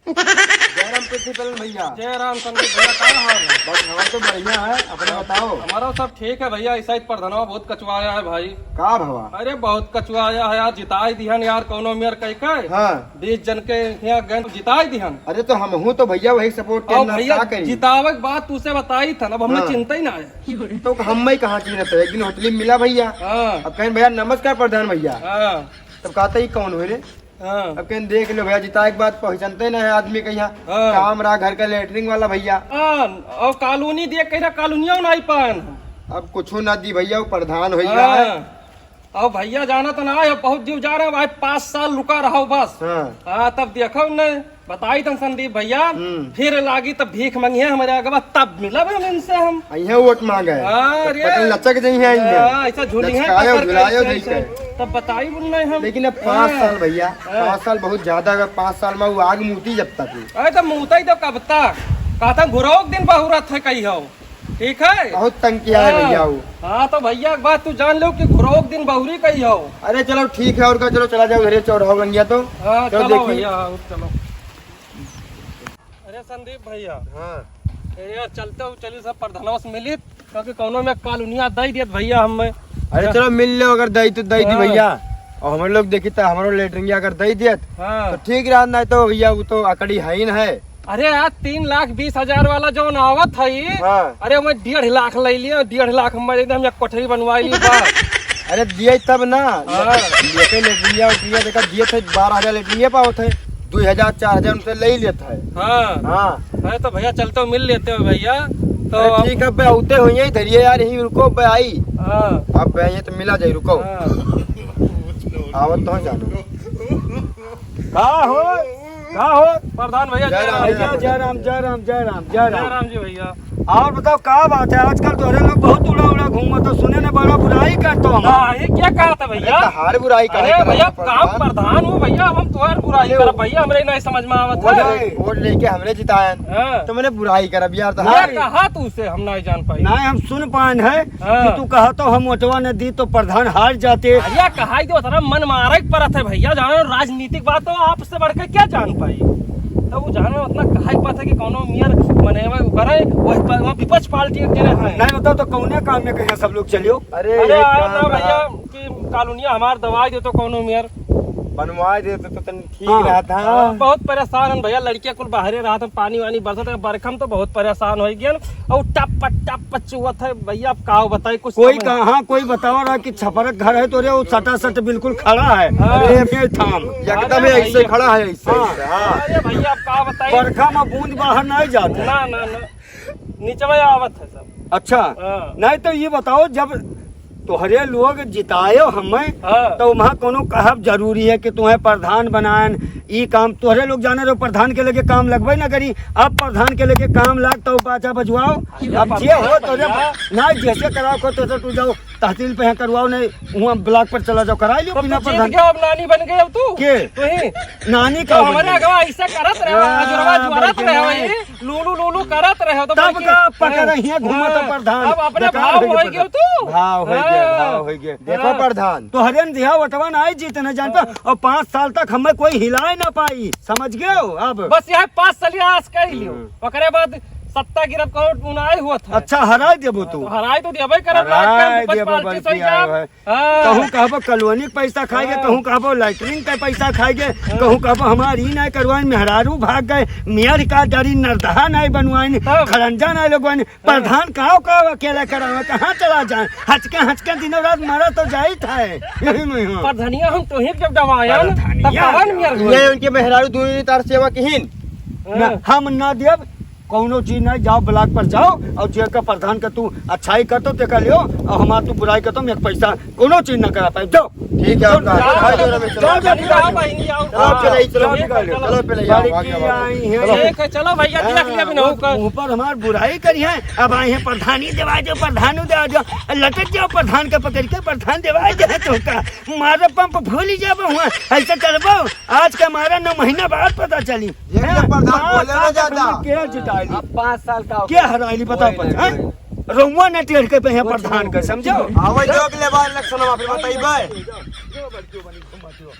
Jairam principal भैया। जयराम संदीप भैया, क्या हाल है? बस हमारा तो बढ़िया है, अपना बताओ। हमारा सब ठीक है भैया। ऐसा ही प्रधानवा बहुत कचवाया है भाई। का भवा? अरे बहुत कचवाया है यार। जिताई दिहन यार कोनो मेयर कह के। हाँ 20 जन के यहाँ गए जिताई दिहन। अरे तो हम हूँ तो भैया वही सपोर्ट और करना, भैया क्या करी? जितावे के बाद तुझसे बताई था ना, अब हमने हाँ। चिंता ही ना है। तो हम ही कहाँ की रहते, एक दिन होटली में मिला भैया। हाँ अब कहें भैया नमस्कार प्रधान भैया। हाँ तब कहते ही कौन हुए रे? हाँ अब कहें देख लो भैया, जिताए के बाद पहचानते ना है आदमी के यहाँ। हाँ। काम रहा घर का लेटरिंग वाला भैया। हाँ, और कॉलोनी देख कह कॉलोनिया नहीं पान। अब कुछ ना दी भैया, वो प्रधान हो गया है। और भैया जाना तो ना है, बहुत जीव जा रहे हैं भाई। 5 साल रुका रहो बस। हाँ हाँ तब देखो ने बताई था संदीप भैया। हम्म। फिर लागी तब भीख मंगी है हमारे आगे, तब मिला हम इनसे हम। यहाँ वोट मांगे है। अरे पता लचक नहीं है हाँ, ऐसा झूली है लचकायो, पकड़ के झुलायो ऐसे- नहीं ऐसे। तब बताई बोल रहे हम। लेकिन अब 5 हाँ। साल भैया, हाँ। 5 साल बहुत ज्यादा है। 5 साल में वो आग मूती जब तक। अरे तो मुँहता ही तो कब तक कहता घुराओ दिन बहुरत है कही हो। ठीक है बहुत तंग किया है भैया वो। हाँ तो भैया एक बात तू जान लो कि घुराओ दिन बहुरी कही हो। अरे चलो ठीक है, और का चलो चला जाओ घरे, चौराहा बन गया तो। हाँ चलो चलो देखिए। भैया, हाँ, चलो। अरे संदीप भैया, हाँ यार चलते हो चलिए सब प्रधानवा से मिलित, क्योंकि कोनो में कॉलोनिया दई दियत भैया हमें। अरे चलो मिल लो, अगर दई तो दई दी हाँ। भैया। और हम लोग देखी तो हमारो लेटरिंग अगर दई दियत हाँ तो ठीक रहा, नहीं तो भैया वो तो अकड़ी है ही ना है। अरे यार 3,20,000 वाला जो आवत है। हाँ। अरे मैं 1.5 लाख ले लिया, 1.5 लाख में एकदम एक कोठरी बनवाई ली बस। अरे दिए तब ना हाँ। लेके लेटरिंग देखा दिए थे 12,000 लेटरिंग पाओ थे, 2,000 4,000 उनसे ले ही लेता है। हाँ हाँ अरे तो भैया चलते हो मिल लेते हो भैया। तो अरे ठीक है, पे औते हुई यही धरिए यार, यही रुको पे आई। हाँ अब पे ये तो मिला जाए, रुको हाँ। आवत तो जानो। का हो प्रधान भैया? जय राम, भैया जय राम। जय राम जय राम जय जय राम। राम जी भैया। और बताओ क्या बात है, आजकल तोरे लोग बहुत उड़ा उड़ा घूमत तो सुने ने बड़ा बुराई करते हो। हाँ, ये क्या कहा था भैया? हार बुराई करे अरे भैया काम प्रधान हो भैया, हम तुम्हारी बुराई कर भैया, हमरे नहीं समझ में आवत है। वोट लेके हमरे जितायन हाँ। तो मैंने बुराई करब यार। तो ये कहा तू उसे हम नहीं जान पाई। नहीं हम सुन पान है हाँ। कि तू कहा तो हम वोटवा ने दी तो प्रधान हार जाते। भैया कहा दो तरह मन मारे परत है भैया, जानो राजनीतिक बात तो आपसे बढ़कर क्या जान पाई। तो वो जानो उतना कहा पता कि कोनो मियर मनेवा करे वो विपक्ष पार्टी के जने है। नहीं बताओ तो कौने काम में कहे सब लोग चलियो। अरे अरे एक आओ काम ना रहा, भैया कि कॉलोनिया हमार दवाई दे तो कोनो मियर। बनवा देते तो तन ठीक हाँ। रहा था। बहुत परेशान है भैया, लड़कियां कुल बाहरे रहा था, पानी वानी बरसत है, बरखम तो बहुत परेशान हो गया और टप चुवत है भैया। अब का बताई कुछ कोई समझ- कहा कोई बताओ रहा कि छपरक घर है तो रे वो सटा सट बिल्कुल खड़ा है। हाँ। अरे ये थाम एकदम अरे ऐसे भैया। खड़ा है, ऐसे हाँ। ऐसे, हाँ। अरे भैया अब का बताई। बरखा में बूंद बाहर नहीं जाते। ना ना ना नीचे में आवत है सब। अच्छा हाँ। नहीं तो ये बताओ जब तोहरे लोग जितायो हमें हाँ। तो वहाँ कोनो कहब जरूरी है कि तुम्हें प्रधान बनाएन ई काम। तोहरे लोग जाने रहो प्रधान के लेके काम लगबे ना करी। अब प्रधान के लेके काम लाग तो बाचा बजवाओ। अब जे हो तो ना जैसे कराओ को तो तू जाओ तहसील पे यहाँ करवाओ, नहीं वहाँ ब्लॉक पर चला जाओ करा लियो तो बिना तू जीत प्रधान। गया, अब नानी बन गए अब तू। के? तू ही नानी तो का हमारे अगवा ऐसा करत रहे, हाँ, जुरवा जुरत बल्कि रहे नहीं। वही, लूलू लूलू करत रहे तो तब बल्कि- का पकड़ हियां घूमत हाँ। प्रधान। अब अपने बेकार भाव हो हो गया गया तू। भाव हो गया, हाँ। भाव हो गया। देखो हाँ। प्रधान, तो हरियन दिया वटवा नहीं जीत न जान पर और 5 साल तक हमें कोई हिलाए ना पाई, समझ गए हो। अब बस यहाँ 5 साल आस कर लियो, ओकरे बाद सत्ता गिरब को उनाई हुआ था। अच्छा हरा देबो तू। तो हराई तो देबे करब, हराय विपक्ष देबो, पार्टी बल्कि सही जाब। आयो है। हाँ। कहूँ कहबो कॉलोनी के पैसा खाएगे, हाँ। कहूँ कहबो लैटरिन का पैसा खाएगे, कहूँ कहबो हमारी नहीं करवाए मेहरारू भाग गए, मियाँ का डरी नरदहा नहीं बनवाए, हाँ। खरंजा नहीं लगवाए, प्रधान कहाँ का अकेला करावे, कहाँ चला जाए। हचके दिनों रात मरा तो जाई था यही में। हाँ। पर धनिया हम तो ही जब दवायन तब धनिया। कवन मियर ये उनके मेहरारू दूरी तार सेवा किहिन। न, हम न देव कौनो चीज नहीं, जाओ ब्लॉक पर जाओ और जे का प्रधान का तू अच्छाई करतो ते कर लियो और हमार तू बुराई करतो मैं पैसा कोनो चीज न करा पाए। जाओ ठीक है, आपका हाय जोरा में चलो। जाओ, जाओ, धनिया बहिनी आओ। चलो चलो चलो जाओ, निकाल लो, चलो। चलो पहले जाओ, लड़की आगे बढ़ो। आई है। चलो। ठीक है चलो भैया, देख लिया भी नहीं कर। ऊपर हमार बुराई करी है, अब आए हैं प्रधानी देवा जो प्रधान देवा जो लटक जाओ प्रधान का पकड़ के प्रधान देवा जाए तो का मारा पंप भूल ही जाबो हुआ ऐसा करबो। आज का मारा 9 महीना बाद पता चली। ये प्रधान बोले ना ज्यादा। क्या जिताई अब 5 साल का क्या हराइली बताओ पर रउआ ने टेढ़ के पे हैं प्रधान का, समझो। आवै जो अगले बार इलेक्शन में फिर बताइबे। जो बच्चों बनी घुमा जो।